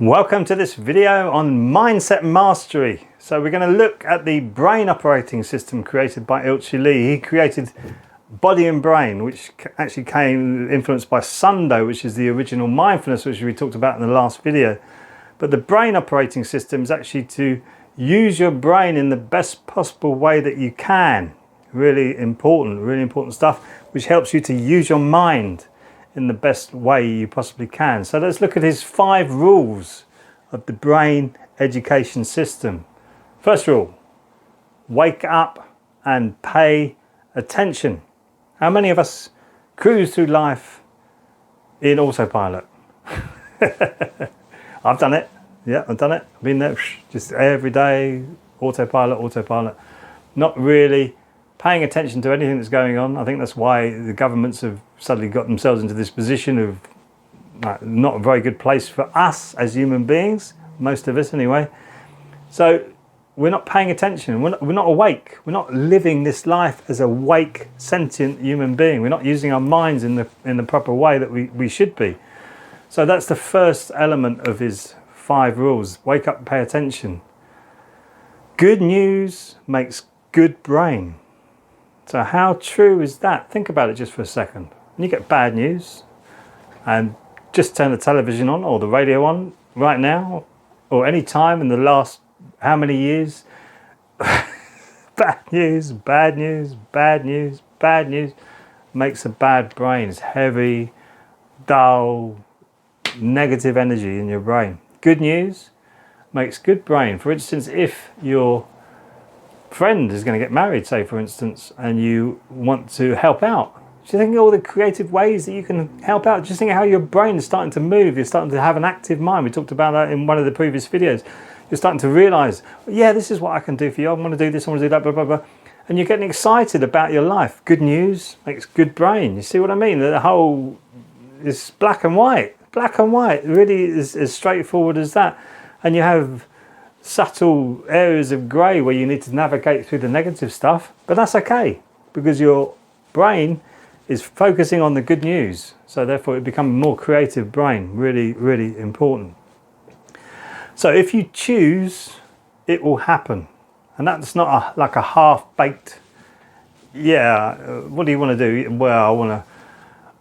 Welcome to this video on mindset mastery. So we're going to look at the brain operating system created by Ilchi Lee. He created Body and Brain, which actually came influenced by Sundog, which is the original mindfulness, which we talked about in the last video. But the brain operating system is actually to use your brain in the best possible way that you can. Really important stuff, which helps you to use your mind in the best way you possibly can. So let's look at his 5 rules of the brain education system. First rule: wake up and pay attention. How many of us cruise through life in autopilot? I've done it. Yeah, I've done it. I've been there just every day, autopilot, not really paying attention to anything that's going on. I think that's why the governments have suddenly got themselves into this position of not a very good place for us as human beings, most of us anyway. So we're not paying attention, we're not awake, we're not living this life as a awake, sentient human being. We're not using our minds in the proper way that we should be. So that's the first element of his 5 rules. Wake up and pay attention. Good news makes good brain. So how true is that? Think about it just for a second. When you get bad news, and just turn the television on or the radio on right now, or any time in the last how many years, bad news makes a bad brain. It's heavy, dull, negative energy in your brain. Good news makes good brain. For instance, if your friend is going to get married, say for instance, and you want to help out, do you think all the creative ways that you can help out? Just think how your brain is starting to move. You're starting to have an active mind. We talked about that in one of the previous videos. You're starting to realize, yeah, this is what I can do for you. I want to do this, I want to do that, blah, blah, blah. And you're getting excited about your life. Good news makes good brain. You see what I mean? The whole is black and white. Black and white really is as straightforward as that. And you have subtle areas of grey where you need to navigate through the negative stuff, but that's okay because your brain is focusing on the good news, so therefore it becomes a more creative brain. Really important. So if you choose, it will happen. And that's not like a half-baked, what do you want to do? Well,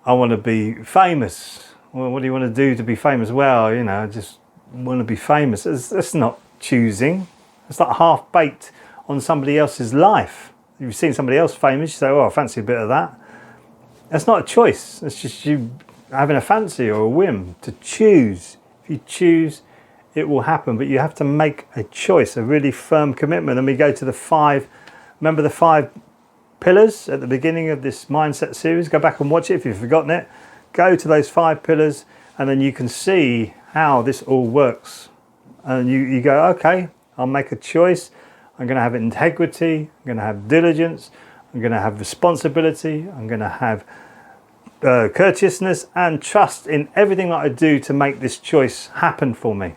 I want to be famous. Well, what do you want to do to be famous? Well, I just want to be famous. That's not choosing. It's like half-baked on somebody else's life. You've seen somebody else famous, you say, oh, I fancy a bit of that. That's not a choice. It's just you having a fancy or a whim to choose. If you choose, it will happen. But you have to make a choice, a really firm commitment. And we go to the 5, remember the 5 pillars at the beginning of this mindset series? Go back and watch it if you've forgotten it. Go to those 5 pillars and then you can see how this all works. And you go, okay, I'll make a choice. I'm going to have integrity. I'm going to have diligence. I'm going to have responsibility. I'm going to have courteousness and trust in everything that I do to make this choice happen for me.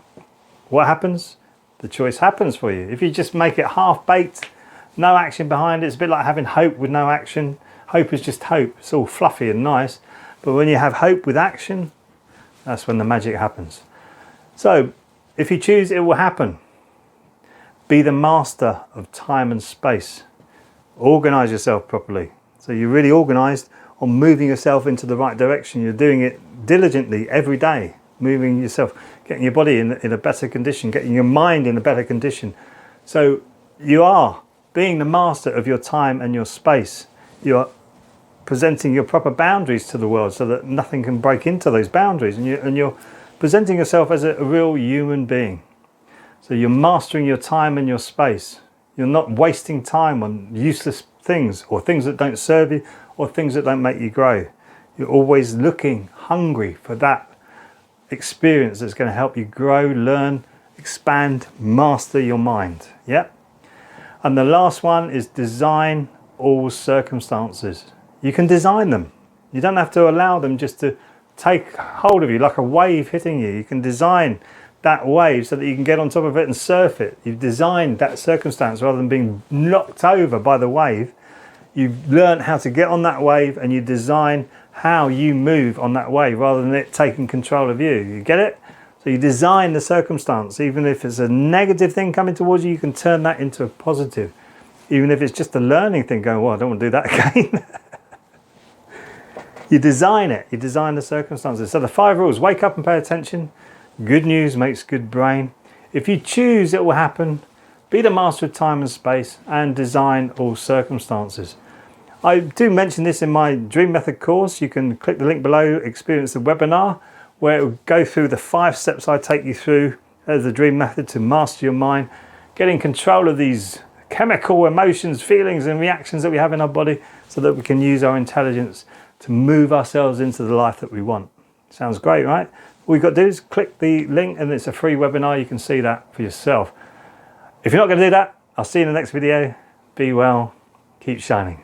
What happens? The choice happens for you. If you just make it half-baked, no action behind it, it's a bit like having hope with no action. Hope is just hope. It's all fluffy and nice. But when you have hope with action, that's when the magic happens. So, if you choose, it will happen. Be the master of time and space. Organize yourself properly. So you're really organized on moving yourself into the right direction. You're doing it diligently every day. Moving yourself, getting your body in a better condition, getting your mind in a better condition. So you are being the master of your time and your space. You're presenting your proper boundaries to the world so that nothing can break into those boundaries. And you're presenting yourself as a real human being. So you're mastering your time and your space. You're not wasting time on useless things or things that don't serve you or things that don't make you grow. You're always looking hungry for that experience that's going to help you grow, learn, expand, master your mind. Yeah. And the last one is design all circumstances. You can design them. You don't have to allow them just to take hold of you like a wave hitting you. You can design that wave so that you can get on top of it and surf it. You've designed that circumstance rather than being knocked over by the wave. You've learned how to get on that wave and you design how you move on that wave rather than it taking control of you. You get it? So you design the circumstance. Even if it's a negative thing coming towards you, you can turn that into a positive. Even if it's just a learning thing, going, well, I don't want to do that again. You design it. You design the circumstances. So the 5 rules: wake up and pay attention. Good news makes good brain. If you choose, it will happen. Be the master of time and space, and design all circumstances. I do mention this in my Dream Method course. You can click the link below, experience the webinar, where it will go through the 5 steps I take you through as the Dream Method to master your mind, getting control of these chemical emotions, feelings and reactions that we have in our body, so that we can use our intelligence to move ourselves into the life that we want. Sounds great, right? All you've got to do is click the link, and it's a free webinar. You can see that for yourself. If you're not going to do that, I'll see you in the next video. Be well, keep shining.